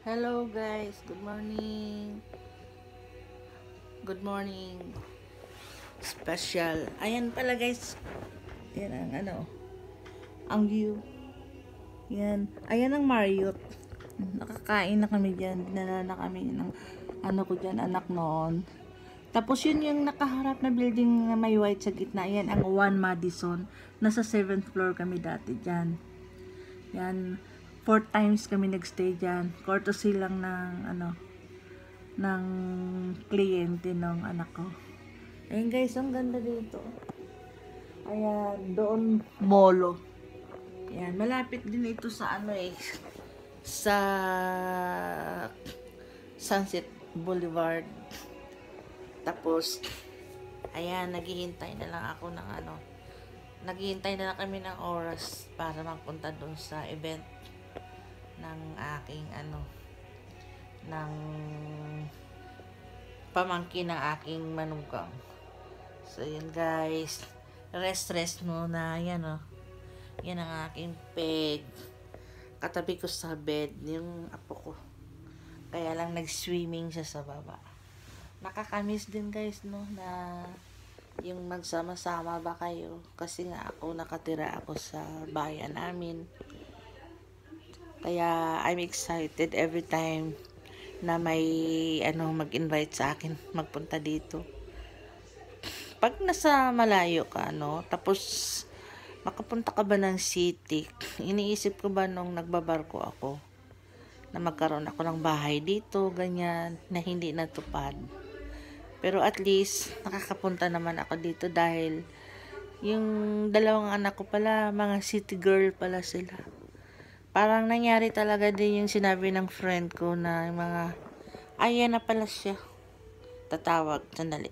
Hello guys, good morning. Good morning. Special. Ayan pala guys. Yan ang ang view. Yan. Ayan ang Marriott. Nakakain na kami diyan. Dinala na kami ng ko diyan, anak noon. Tapos yun yung nakaharap na building na may white sa gitna. Yan ang One Madison. Nasa 7th floor kami dati diyan. Yan. 4 times kami nagstay diyan. Courtesy lang ng kliyente ng anak ko. Ayan guys, ang ganda dito. Ayan, doon molo. Ayan, malapit din ito sa sa Sunset Boulevard. Tapos, ayan, naghihintay na lang ako ng naghihintay na lang kami ng oras para magpunta doon sa event ng aking ng pamangkin ng aking manugang. So, yun guys. Rest muna. Yan Yan ang aking peg. Katabi ko sa bed yung apo ko. Kaya lang nag-swimming siya sa baba. Nakakamiss din guys na yung magsama-sama ba kayo. Kasi nga nakatira ako sa bayan namin. Kaya I'm excited every time na may mag-invite sa akin magpunta dito. Pag nasa malayo ka tapos makapunta ka ba ng city, iniisip ko ba nung nagbabarko ako na magkaroon ako ng bahay dito, ganyan, na hindi natupad. Pero at least nakakapunta naman ako dito dahil yung dalawang anak ko pala, mga city girl pala sila. Parang nangyari talaga din yung sinabi ng friend ko na mga, ayan na pala siya. Tatawag, sandali.